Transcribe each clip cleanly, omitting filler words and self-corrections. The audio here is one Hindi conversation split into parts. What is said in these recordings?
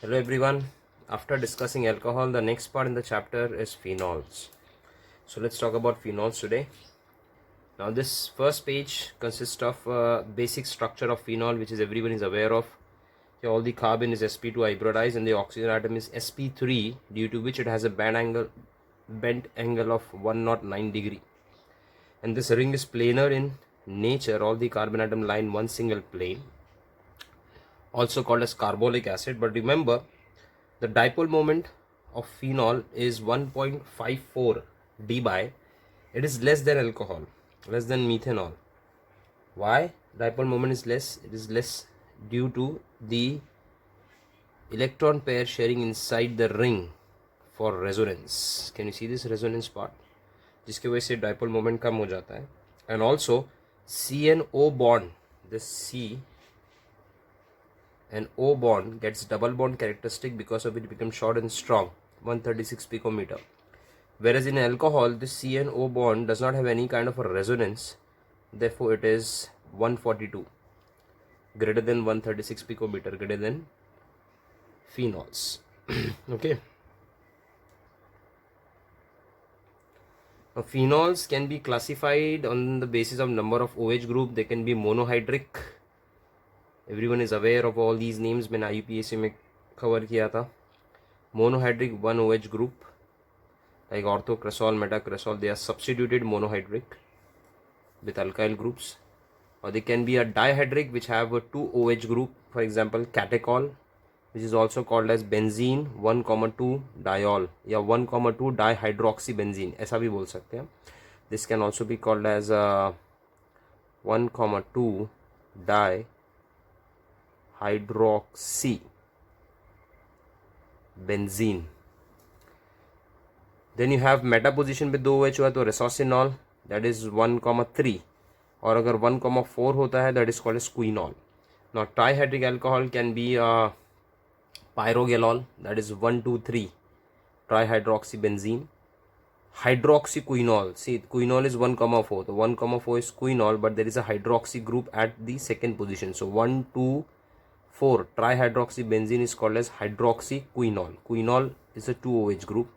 Hello everyone. After discussing alcohol, the next part in the chapter is phenols. So let's talk about phenols today. Now this first page consists of basic structure of phenol, which is everyone is aware of. Here all the carbon is sp2 hybridized and the oxygen atom is sp3, due to which it has a bent angle of 109 degree. And this ring is planar in nature. All the carbon atom lie in one single plane, also called as carbolic acid. But remember, the dipole moment of phenol is 1.54 d by. It is less than alcohol, less than methanol. Why dipole moment is less? It is less due to the electron pair sharing inside the ring for resonance. Can you see this resonance part? जिसके वजह से dipole moment कम हो जाता है. And also CNO bond, this C and O bond gets double bond characteristic, because of it becomes short and strong, 136 picometer. Whereas in alcohol, this C and O bond does not have any kind of a resonance, therefore it is 142, greater than 136 picometer, greater than phenols. Okay. Now phenols can be classified on the basis of number of OH group. They can be monohydric. Everyone is aware of all these names. मैंने IUPAC में cover किया था. Monohydric 1 OH group like orthocresol, metacresol, they are substituted monohydric with alkyl groups. Or they can be a dihydric which have a 2 OH group, for example catechol, which is also called as benzene 1,2 diol या 1,2 dihydroxybenzene, ऐसा भी बोल सकते हैं. This can also be called as 1,2 dihydroxybenzene. Then you have meta position पे 2 OH हुआ तो resocinol, that is 1,3, और अगर 1,4 होता है that is called as quinol. Now trihydric alcohol can be pyrogalol, that is 1,2,3 trihydroxybenzene. Hydroxyquinol, see quinol is 1,4, so 1,4 is quinol, but there is a hydroxy group at the second position, so 1,2,4 trihydroxybenzene is called as hydroxyquinol. Quinol is a 2 OH group.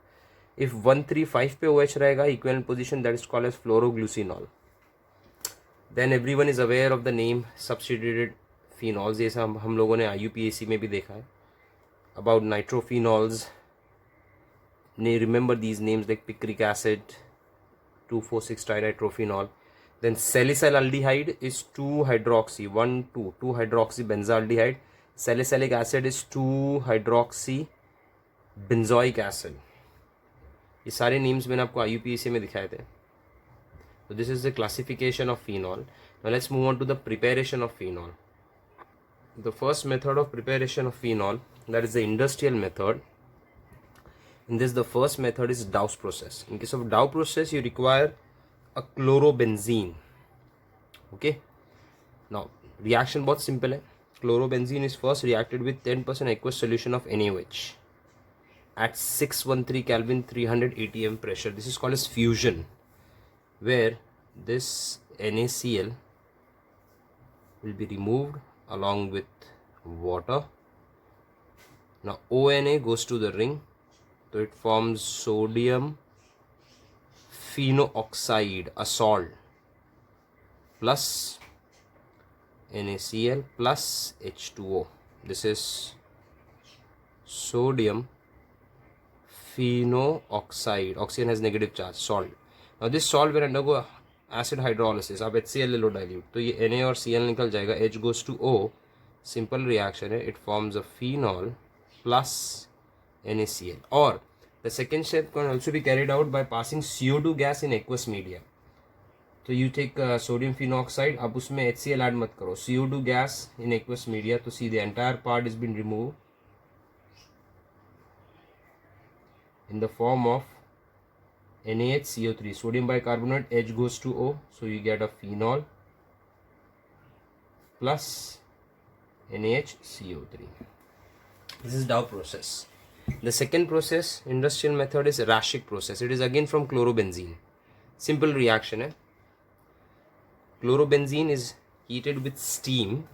If 1,3,5 पे OH रहेगा equivalent position, that is called as fluoroglucinol. Then everyone is aware of the name substituted phenols. जैसा हम लोगों ने IUPAC में भी देखा है. About nitrophenols, remember these names like picric acid, 2,4,6 trinitrophenol. Then salicylaldehyde is 2-hydroxy, 2-hydroxybenzaldehyde. Salicylic acid is 2-hydroxybenzoic acid. ये सारे नेम्स मैंने आपको IUPAC में दिखाए थे. So this is the classification of phenol. Now let's move on to the preparation of phenol. The first method of preparation of phenol, that is the industrial method. In this, the first method is Dow's process. In case of Dow process, you require a chlorobenzene. Okay. Now reaction बहुत simple है. Chlorobenzene is first reacted with 10% aqueous solution of NaOH at 613 Kelvin, 300 atm pressure. This is called as fusion, where this NaCl will be removed along with water. Now ONA goes to the ring, so it forms sodium phenooxide, a salt, plus NaCl plus H2O. This is sodium phenooxide. Oxygen has negative charge, salt. Now this salt will undergo acid hydrolysis. आप HCl ले लो dilute, तो ये Na और Cl निकल जाएगा. H goes to O. Simple reaction है. It forms a phenol plus NaCl. Or the second step can also be carried out by passing CO2 gas in aqueous media. तो you take sodium phenooxide, अब उसमें HCl add मत करो. CO2 gas in aqueous media, तो see the entire part is been removed in the form of NaHCO3, sodium bicarbonate, H goes to O, so you get a phenol plus NaHCO3. This is Dow process. The second process, industrial method, is Raschig process. It is again from chlorobenzene. Simple reaction है. Chlorobenzene is heated with steam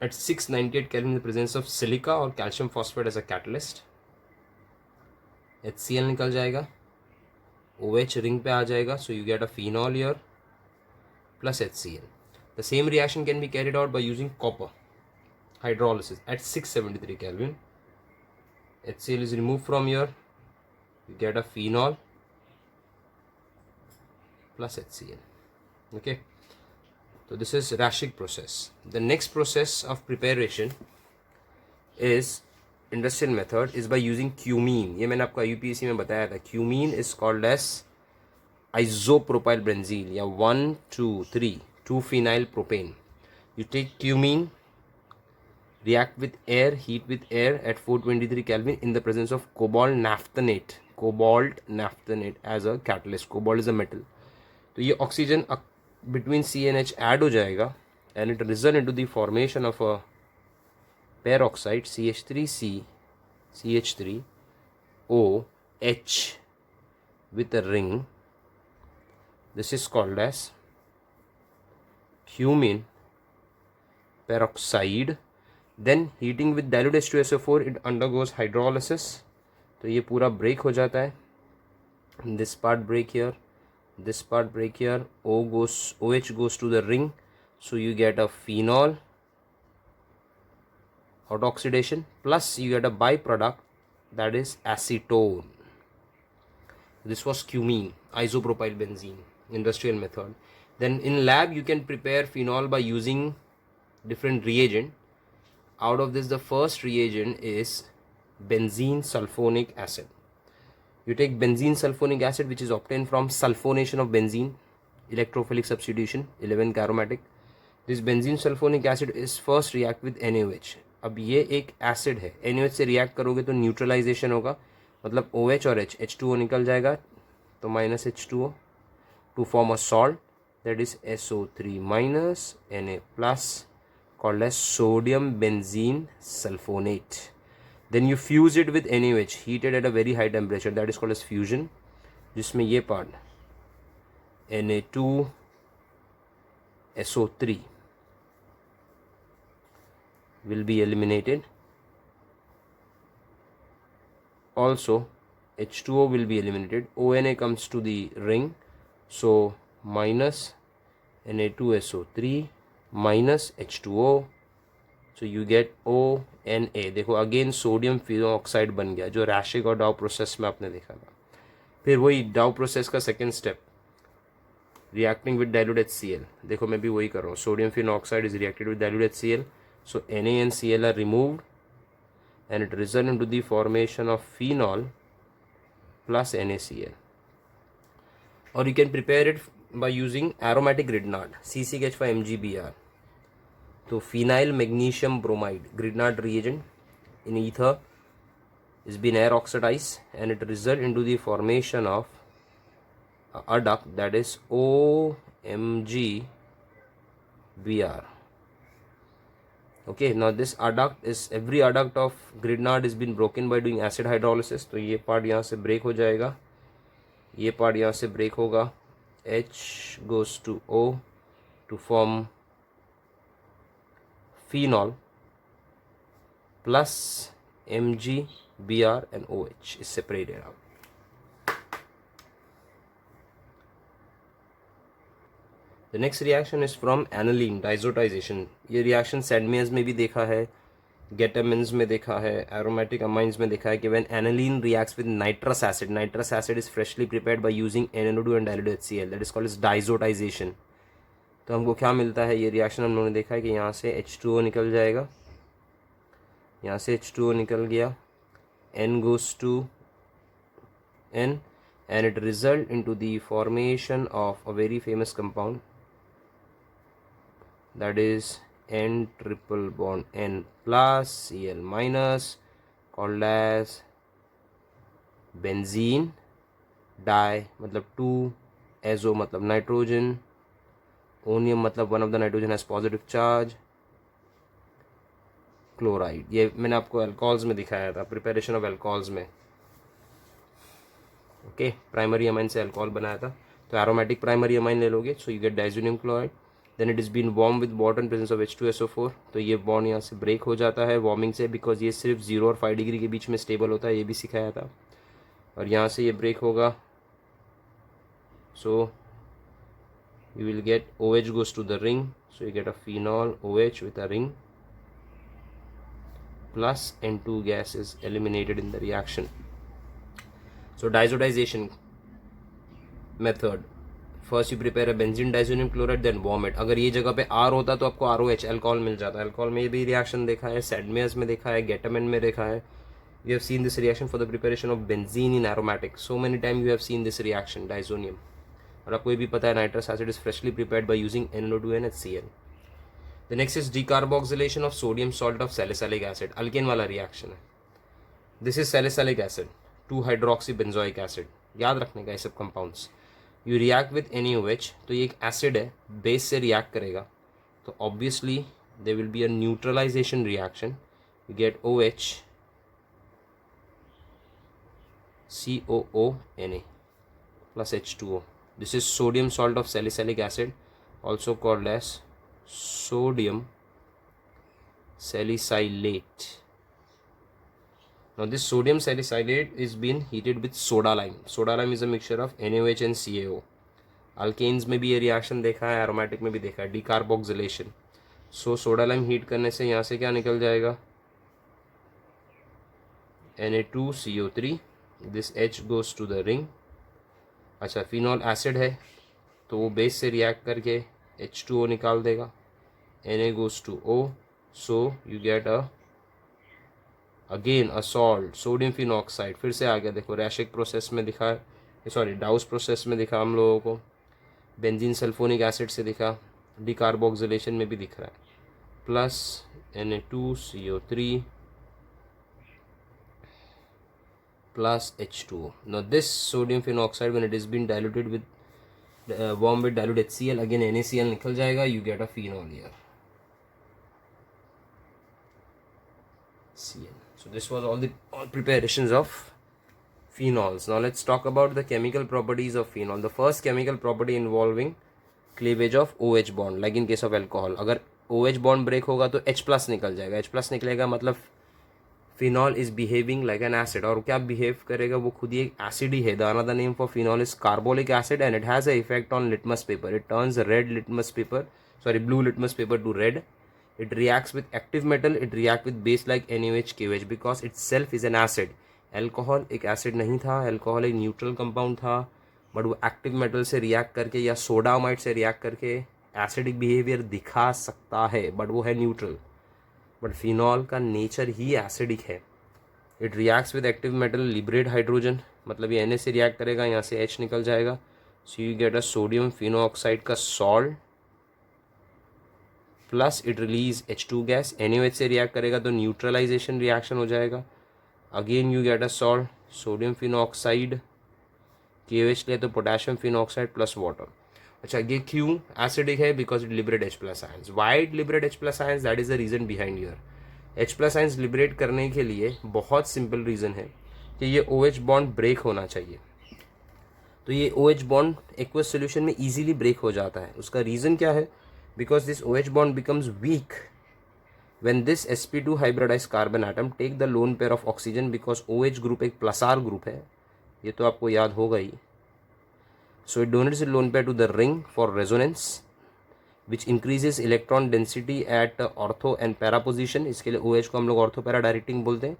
at 698 Kelvin in the presence of silica or calcium phosphate as a catalyst. HCl निकल जाएगा, OH रिंग पे आ जाएगा, so you get a phenol here plus HCl. The same reaction can be carried out by using copper hydrolysis at 673 Kelvin. HCl is removed from here, you get a phenol plus HCl. Okay, so this is Raschig process. The next process of preparation is industrial method is by using cumene. ये मैंने आपको UPSC में बताया था. Cumene is called as isopropyl benzene या 1,2,3 2-phenyl propane. You take cumene, react with air, heat with air at 423 Kelvin in the presence of cobalt naphthenate as a catalyst. Cobalt is a metal. तो ये oxygen between C and H add हो जाएगा and it result into the formation of a peroxide CH3C CH3OH with a ring. This is called as cumene peroxide. Then heating with dilute H2SO4 it undergoes hydrolysis. तो ये पूरा break हो जाता है. This part break here, this part break here. OH goes to the ring, so you get a phenol, hot oxidation, plus you get a byproduct, that is acetone. This was cumene, isopropyl benzene, industrial method. Then in lab you can prepare phenol by using different reagent. Out of this, the first reagent is benzene sulfonic acid. You take benzene sulfonic acid, which is obtained from sulfonation of benzene, electrophilic substitution, 11 aromatic. This benzene sulfonic acid is first react with NaOH. अब ये एक एसिड है, NaOH से रिएक्ट करोगे तो न्यूट्रलाइजेशन होगा, मतलब OH और H2O निकल जाएगा, तो minus H2O to form a salt, that is SO3 minus Na plus, called as sodium benzene sulfonate. Then you fuse it with NaOH heated at a very high temperature, that is called as fusion, जिसमें ये part Na2SO3 will be eliminated. Also H2O will be eliminated. ONA comes to the ring, so minus Na2SO3 minus H2O, so you get ONA. देखो अगेन सोडियम फिनोऑक्साइड बन गया, जो रैशिग और डाउ प्रोसेस में आपने देखा था. फिर वही डाउ प्रोसेस का second step, reacting with dilute HCl. देखो मैं भी वही कर रहा हूँ. Sodium phenoxide is reacted with dilute HCl, so Na and Cl are removed and it results into the formation of phenol plus NaCl. Or you can prepare it by using aromatic Grignard, C6H5MgBr. So phenyl magnesium bromide Grignard reagent in ether is been air oxidized and it results into the formation of a adduct, that is OMgBr. Okay, now this adduct is, every adduct of Grignard is been broken by doing acid hydrolysis. तो ये पार्ट यहाँ से ब्रेक हो जाएगा, ये पार्ट यहाँ से ब्रेक होगा, H goes to O to form phenol plus MgBr and OH is separated out. The next reaction is from aniline diazotization. ये reaction Sedmias में भी देखा है, Getamins में देखा है, aromatic amines में देखा है कि when aniline reacts with nitrous acid is freshly prepared by using NaO2 and dilute HCl, that is called as diazotization. तो हमको क्या मिलता है, ये रिएक्शन हम लोगों ने देखा है कि यहाँ से H2O निकल जाएगा, यहाँ से H2O निकल गया, N goes to N and it result into the formation of a very famous compound, that is N triple bond N plus Cl minus, called as benzene di, मतलब 2, azo मतलब nitrogen, ओनियम मतलब one of the nitrogen has positive charge, chloride. ये मैंने आपको अल्कोहल्स में दिखाया था, प्रिपरेशन ऑफ अल्कोहल्स में. ओके, प्राइमरी अमाइन से अल्कोहल बनाया था, तो एरोमेटिक प्राइमरी अमाइन ले लोगे, so you get diazonium chloride. Then it is been warm with water in presence of H2SO4, तो ये बॉन्ड यहाँ से ब्रेक हो जाता है वार्मिंग से, बिकॉज ये सिर्फ 0 और 5 डिग्री के बीच में स्टेबल होता है, ये भी सिखाया था। और यहाँ से ये ब्रेक होगा, सो you will get OH goes to the ring, so you get a phenol OH with a ring, plus N2 gas is eliminated in the reaction. So diazotization method, first you prepare a benzene diazonium chloride, then warm it. अगर ये जगह पे R होता तो आपको ROH अल्कोहल मिल जाता है। अल्कोहल में ये भी रिएक्शन देखा है, सैडमेयर्स में देखा है, गेटामिन में देखा है। You have seen this reaction for the preparation of benzene in aromatic. So many times you have seen this reaction, diazonium. और आपको ये भी पता है nitrous acid is freshly prepared by using NO2 NHCl। The next is decarboxylation of sodium salt of salicylic acid, alkane वाला रिएक्शन है। This is salicylic acid 2 hydroxy benzoic acid, याद रखने का ये सब compounds. You react with NaOH, तो ये एक एसिड है, बेस से रिएक्ट करेगा, तो obviously there will be a neutralization reaction. You get OH COONA plus H2O. This is sodium salt of salicylic acid, also called as sodium salicylate. Now this sodium salicylate is being heated with soda lime. Soda lime is a mixture of NaOH and CaO. Alkanes में भी ये रिएक्शन देखा है, एरोमेटिक में भी देखा है, डिकार्बोक्सिलेशन। सो सोडा लाइम हीट करने से यहाँ से क्या निकल जाएगा, Na2CO3, this H goes to the ring। अच्छा, फिनॉल एसिड है तो वो बेस से रिएक्ट करके H2O निकाल देगा, Na goes to O, so you get again a salt, sodium phenoxide. फिर से आ गया, देखो रैशिक प्रोसेस में दिखा है, सॉरी डाउस प्रोसेस में दिखा हम लोगों को, बेंजीन सल्फोनिक एसिड से दिखा, डिकार्बोक्सिलेशन में भी दिख रहा है, plus Na2CO3 plus H2O. Now this sodium phenoxide, when it is been diluted with warm with dilute HCl, again NaCl निकल जाएगा, you get a phenol here, Cl. So this was all preparations of phenols. Now let's talk about the chemical properties of phenol. The first chemical property involving cleavage of OH bond, like in case of alcohol, अगर OH bond break होगा तो H plus निकल जाएगा, H plus निकलेगा मतलब phenol is behaving like an acid, और क्या बिहेव करेगा, वो खुद ही एक एसिड ही है। The another name for phenol is carbolic acid and it has a effect on litmus paper. It turns red litmus paper, sorry blue litmus paper two red. It reacts with active metal, it react with base like NaOH KOH because it self is an acid. Alcohol एक एसिड नहीं था, एल्कोहल एक न्यूट्रल कंपाउंड था, बट वो एक्टिव मेटल से रिएक्ट करके या सोडामाइड से रिएक्ट करके एसिडिक बिहेवियर दिखा सकता है, बट वो है न्यूट्रल। बट फिनॉल का नेचर ही एसिडिक है। It reacts with active metal, liberate hydrogen, मतलब ये Na से रिएक्ट करेगा, यहाँ से H निकल जाएगा, so you get a sodium phenoxide का salt, plus it release H2 gas. NaOH से रिएक्ट करेगा तो न्यूट्रलाइजेशन रिएक्शन हो जाएगा, again you get a salt, sodium phenoxide, KOH ले तो पोटेशियम फिनोऑक्साइड प्लस वाटर। अच्छा, ये क्यों एसिडिक है, because it liberate H+ ions. Why it liberate H+ ions, that is the reason behind here. H+ ions liberate करने के लिए बहुत सिंपल रीजन है कि ये OH बॉन्ड ब्रेक होना चाहिए, तो ये OH बॉन्ड एक्वस सोल्यूशन में इजीली ब्रेक हो जाता है। उसका रीजन क्या है, because this OH bond becomes week when this sp2 hybridized carbon atom take the lone pair of oxygen, because OH group एक +R ग्रुप है, ये तो आपको याद होगा ही। So it donates a lone pair to the ring for resonance, which increases electron density at ortho and para position। इसके लिए OH को हम लोग ortho para directing बोलते हैं।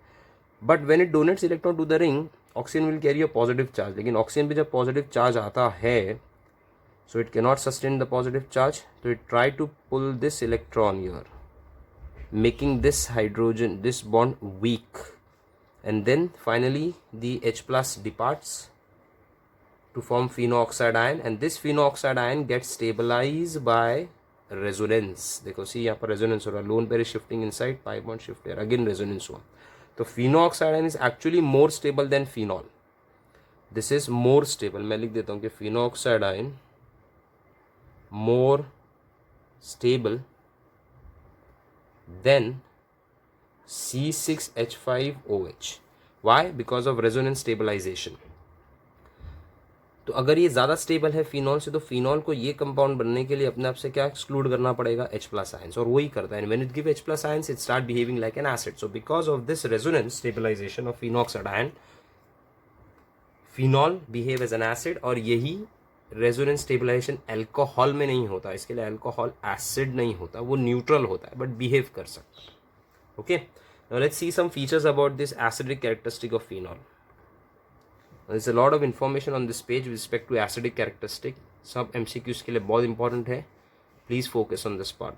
But when it donates electron to the ring, oxygen will carry a positive charge। लेकिन ऑक्सीजन पे जब पॉजिटिव चार्ज आता है, so it cannot sustain the positive charge, so it try to pull this electron here, making this hydrogen, this bond weak, and then finally the H+ departs to form pheno-oxide ion, and this pheno-oxide ion gets stabilized by resonance। देखो सी यहाँ पर resonance हो रहा है, lone pair is shifting inside, pi bond shift here, again resonance हुआ, तो pheno-oxide ion is actually more stable than phenol। this is more stable, मैं लिख देता हूँ कि pheno-oxide ion more stable than C6H5OH। why? because of resonance stabilization। तो तो अगर ये ज़्यादा स्टेबल है फिनॉल से, तो फिनॉल को ये कंपाउंड बनने के लिए अपने आप से क्या एक्सक्लूड करना पड़ेगा, H+ आयंस, और वही करता है. When it give H+ ions it start behaving like an acid. So because of this resonance stabilization of phenoxide ion, phenol behave as an acid. और यही रेजोनेंस स्टेबलाइजेशन एल्कोहल में नहीं होता. इसके लिए एल्कोहल एसिड नहीं होता, वो न्यूट्रल होता है, बट बिहेव कर सकता है. Okay, now let's see some features about this acidic characteristic of phenol. There's a lot of information on this page with respect to acidic characteristic. सब MCQs के लिए बहुत इंपॉर्टेंट है. Please focus on this part.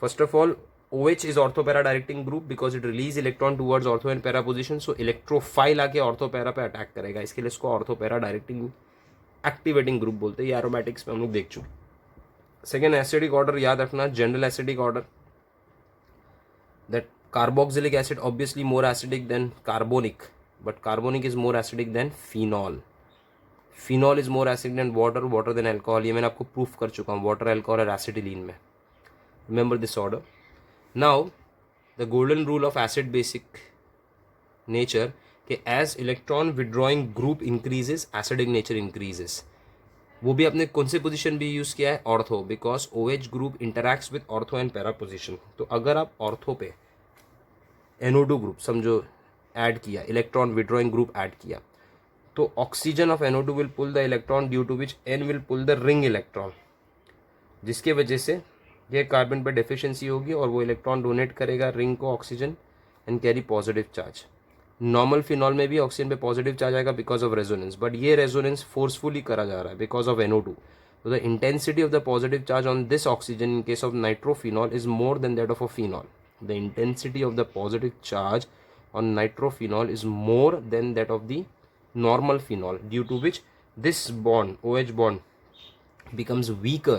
First of all, OH is orthopara directing group because it release electron towards ortho and para position. So electrophile आके orthopara पे अटैक करेगा. इसके लिए इसको orthopara directing activating group बोलते हैं. ये aromatics में हम लोग देख चुके. Second acidic order याद रखना, general acidic order. That carboxylic acid obviously more acidic than carbonic. But carbonic is more acidic than phenol. Phenol is more acidic than water, water than alcohol. ये मैंने आपको प्रूफ कर चुका हूँ water, alcohol और acetylene में. Remember this order. Now the golden rule of acid basic nature कि as electron withdrawing group increases, acidic nature increases. वो भी आपने कौन से पोजीशन भी यूज़ किया है, ortho, because OH group interacts with ortho and para position. तो अगर आप ऑर्थो पे NO2 ग्रुप समझो ऐड किया, इलेक्ट्रॉन विड्रॉइंग ग्रुप ऐड किया, तो oxygen of NO2 will pull the electron due to which N will pull the ring electron, जिसके वजह से ये कार्बन पर डेफिशिएंसी होगी और वो इलेक्ट्रॉन डोनेट करेगा रिंग को oxygen and carry positive charge. Normal phenol में भी ऑक्सीजन पे पॉजिटिव चार्ज आएगा बिकॉज ऑफ रेजोनेंस, बट ये रेजोनेंस फोर्सफुली करा जा रहा है बिकॉज ऑफ NO2. तो the intensity of the positive charge on this oxygen in case of nitrophenol is more than that of a phenol. The intensity of the positive charge on nitrophenol is more than that of the normal phenol, due to which this bond, OH bond, becomes weaker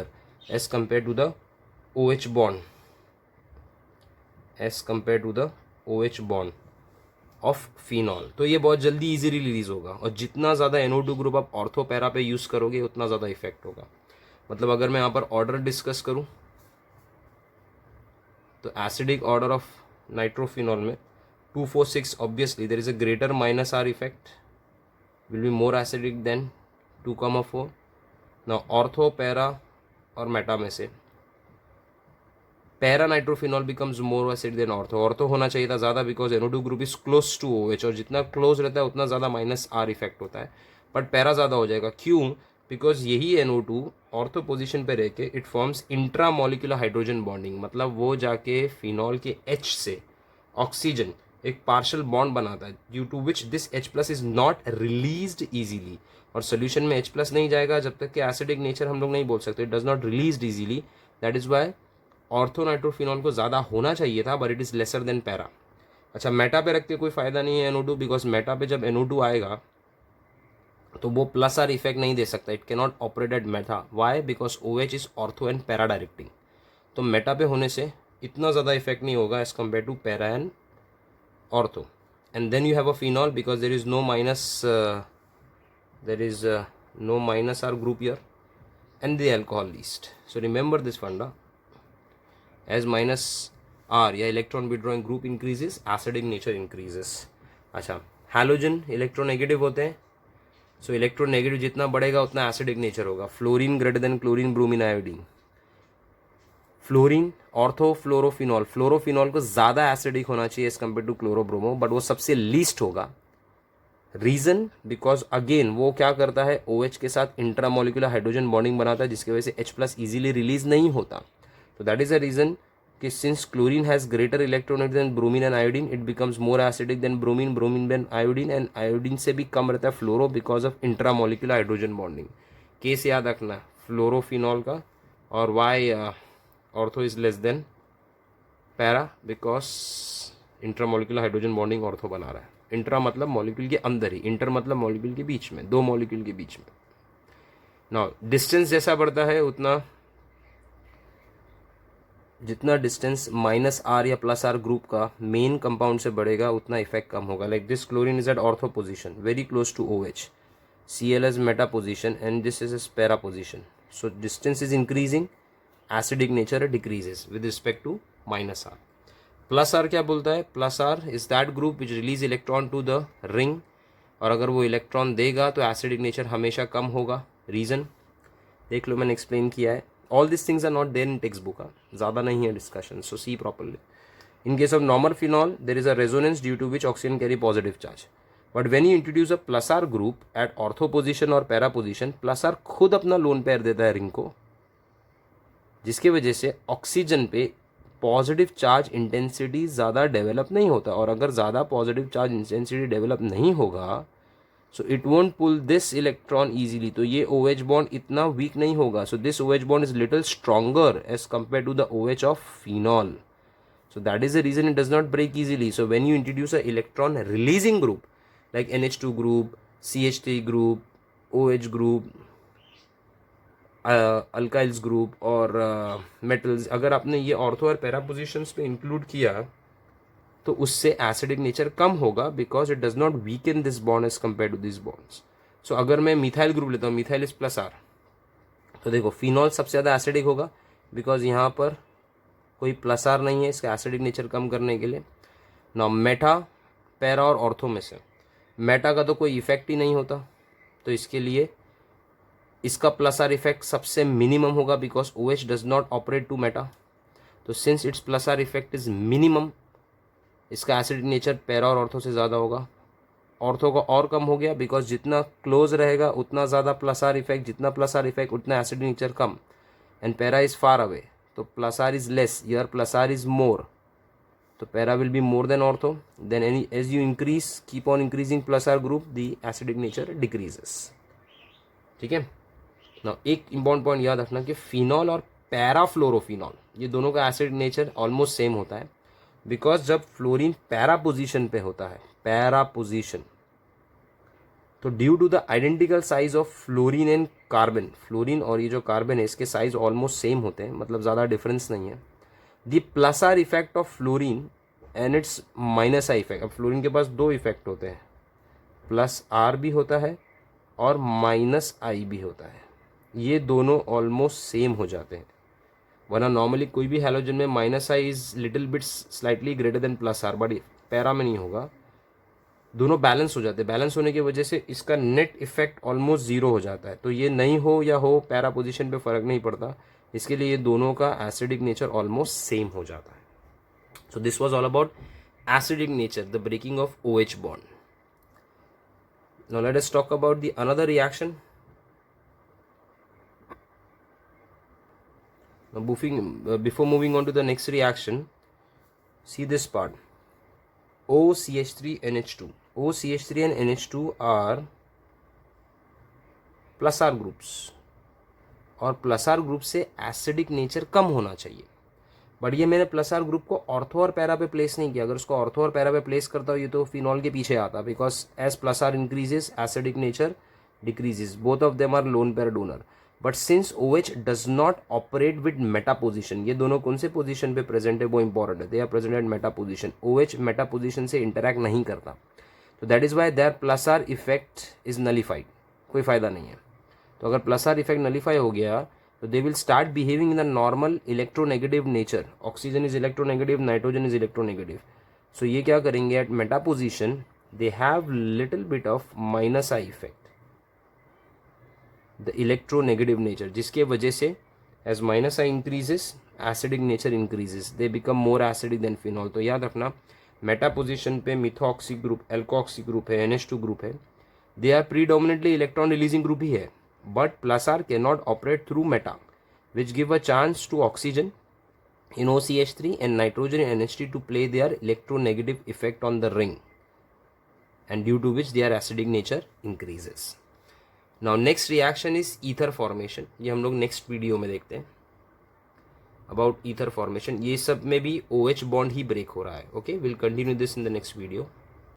as compared to the OH bond, of phenol. तो ये बहुत जल्दी इजीली रिलीज होगा, और जितना ज़्यादा NO2 ग्रुप आप ऑर्थो पैरा पे यूज़ करोगे उतना ज़्यादा इफेक्ट होगा. मतलब अगर मैं यहाँ पर ऑर्डर डिस्कस करूँ तो एसिडिक ऑर्डर ऑफ नाइट्रोफिनॉल में 2,4,6, obviously there is a greater minus R effect, will be more acidic than 2,4. now ortho, para और मेटा में से para nitrophenol becomes more acidic than ortho. ortho होना चाहिए था ज़्यादा because NO2 group is close to OH, और जितना close रहता है उतना ज़्यादा माइनस R इफेक्ट होता है, बट पैरा ज़्यादा हो जाएगा. क्यों? बिकॉज यही NO2 ऑर्थो पोजिशन पे रह के it forms intramolecular hydrogen bonding. मतलब वो जाके फिनॉल के H से ऑक्सीजन एक पार्शियल बॉन्ड बनाता है, due to which this H+ is not released easily. और सोल्यूशन में H+ नहीं जाएगा जब तक कि एसिडिक नेचर हम लोग नहीं बोल सकते, it does not released easily. That is why orthonitrophenol को ज़्यादा होना चाहिए था, but it is lesser than para. अच्छा, मेटा पे रख के कोई फ़ायदा नहीं है NO2, बिकॉज मेटा पे जब NO2 आएगा तो वो प्लस आर इफेक्ट नहीं दे सकता. It can not operate at meta. Why? Because OH is ortho and para directing. तो मेटा पे होने से इतना ज़्यादा इफेक्ट नहीं होगा as compare to para and ortho. And then you have a phenol because there is no minus R group here, and the alcohol least. So remember this funda, as minus R या electron withdrawing group increases, acidic nature increases. अच्छा, halogen electronegative होते हैं, so electronegative जितना बढ़ेगा उतना acidic nature होगा. Fluorine greater than chlorine, bromine, iodine. Fluorine, ortho, fluorophenol. Fluorophenol को ज़्यादा एसिडिक होना चाहिए as compare to chlorobromo, but वो सबसे लीस्ट होगा. रीज़न? बिकॉज अगेन वो क्या करता है, OH के साथ इंट्रामोलिकुलर हाइड्रोजन बॉन्डिंग बनाता है, जिसकी वजह से H+ इजीली रिलीज नहीं होता. तो दैट इज़ अ रीज़न कि since chlorine has greater electronegativity than bromine and iodine, it becomes more acidic than bromine, bromine than iodine, and iodine से भी कम रहता है fluoro because of intramolecular hydrogen bonding. Case याद रखना फ्लोरोफिनॉल का. और why ortho is less than para? Because intramolecular hydrogen bonding ortho बना रहा है. इंट्रा मतलब मॉलिक्यूल के अंदर ही, इंटर मतलब मॉलिक्यूल के बीच में, दो मॉलिक्यूल के बीच में. नाउ डिस्टेंस जैसा बढ़ता है उतना, जितना डिस्टेंस माइनस R या प्लस R ग्रुप का मेन कंपाउंड से बढ़ेगा उतना इफेक्ट कम होगा. Like this chlorine is at ortho position very close to OH, Cl is meta position and this is a para position. So distance is increasing, acidic nature decreases with respect to minus R. Plus R क्या बोलता है? Plus R is that group which release electron to the ring और अगर वो इलेक्ट्रॉन देगा तो एसिडिक नेचर हमेशा कम होगा। रीज़न देख लो, मैंने एक्सप्लेन किया है। All this things are not there in text book, ज़्यादा नहीं है discussion, so see properly. In case of normal phenol, there is a resonance due to which oxygen carry positive charge. But when you introduce a plus R group at ortho position और para position, plus R खुद अपना लोन पेयर देता है रिंग को, जिसकी वजह से ऑक्सीजन पे पॉजिटिव चार्ज इंटेंसिटी ज़्यादा डेवलप नहीं होता। और अगर ज़्यादा पॉजिटिव चार्ज इंटेंसिटी डेवलप नहीं होगा so it won't pull this electron easily, तो ये OH बॉन्ड इतना वीक नहीं होगा। So this OH bond is little stronger as compare to the OH of phenol. So that is the reason it does not break easily. So when you introduce a electron releasing group like NH2 group, CH3 group, OH group, alkyls group और metals, अगर आपने ये ऑर्थो और पैरा पोजिशंस पे इंक्लूड किया तो उससे एसिडिक नेचर कम होगा because it does not weaken this bond as compare to this bonds. So अगर मैं मिथाइल ग्रुप लेता हूँ, मिथाइल इज प्लस आर, तो देखो फिनॉल सबसे ज़्यादा एसिडिक होगा बिकॉज यहाँ पर कोई प्लस आर नहीं है इसका एसिडिक नेचर कम करने के लिए. ना मेटा, पैरा और ऑर्थो में से मेटा का तो कोई इफेक्ट ही नहीं होता, तो इसके लिए इसका प्लस आर इफेक्ट सबसे मिनिमम होगा because OH does not operate to meta. तो since its plus R effect is minimum, इसका एसिडिक नेचर पैरा और ऑर्थो से ज़्यादा होगा. ऑर्थो का और कम हो गया बिकॉज जितना क्लोज रहेगा उतना ज़्यादा प्लस आर इफेक्ट, जितना प्लस आर इफेक्ट उतना एसिडिक नेचर कम. And para is far away, तो plus R is less, here plus R is more, तो para will be more than ortho. Then as you increase, keep on increasing plus R group, the acidic nature decreases. ठीक है ना. एक इंपॉर्टेंट पॉइंट याद रखना कि फिनॉल और पैराफ्लोरोफिनॉल ये दोनों का एसिड नेचर ऑलमोस्ट सेम होता है बिकॉज जब फ्लोरीन पैरा पोजिशन पे होता है, पैरा पोजिशन, तो due to the identical size of fluorine and carbon, fluorine और ये जो कार्बन है इसके साइज ऑलमोस्ट सेम होते हैं, मतलब ज़्यादा डिफरेंस नहीं है. The plus R effect of fluorine and it's minus I effect. अब फ्लोरीन के पास दो इफेक्ट होते हैं, प्लस आर भी होता है और माइनस आई भी होता है. ये दोनों ऑलमोस्ट सेम हो जाते हैं, वरना नॉर्मली कोई भी हैलोजन में minus I is little bit slightly greater than plus R, but para में नहीं होगा. दोनों बैलेंस हो जाते हैं, बैलेंस होने की वजह से इसका नेट इफेक्ट ऑलमोस्ट जीरो हो जाता है. तो ये नहीं हो या हो, पैरा पोजीशन पे फ़र्क नहीं पड़ता, इसके लिए ये दोनों का एसिडिक नेचर ऑलमोस्ट सेम हो जाता है. So this was all about acidic nature, the breaking of OH bond. Now let us talk about the another reaction. Before moving on to the next reaction, see this part. OCH3NH2. OCH3 and NH2 are plus R groups, और प्लस आर ग्रुप से एसिडिक नेचर कम होना चाहिए. बट ये मैंने प्लस आर ग्रुप को ऑर्थो और पैरा पे प्लेस नहीं किया. अगर उसको ऑर्थो और पैरा पे प्लेस करता हूँ ये तो फिनॉल के पीछे आता, because as plus R increases acidic nature decreases. Both of them are lone pair donor. But since OH does not operate with meta position, ये दोनों कौन से पोजिशन पे प्रेजेंट है वो इंपॉर्टेंट है. They are present at meta position. OH meta position से इंटरैक्ट नहीं करता, तो that is why there plus R effect is nullified. कोई फायदा नहीं है. तो अगर प्लस आर इफेक्ट नलीफाई हो गया तो they will start behaving in the normal electronegative nature. Oxygen is electronegative, nitrogen is electronegative. So ये क्या करेंगे at meta position, they have little bit of minus I effect, the electronegative nature, जिसके वजह से as minus I increases acidic nature increases, they become more acidic than phenol. तो याद रखना मेटा पोजिशन पे मिथॉक्सी ग्रुप, एल्कोक्सी ग्रुप है, NH2 ग्रुप है, they are predominantly electron releasing group ही है. But plus R can not operate through meta which give a chance to oxygen in OCH3 and nitrogen in NH3 to play their electronegative effect on the ring, and due to which their acidic nature increases. Now next reaction is ether formation. ये हम लोग next वीडियो में देखते हैं about ether formation. ये सब में भी OH bond ही break हो रहा है. Okay, we'll continue this in the next video.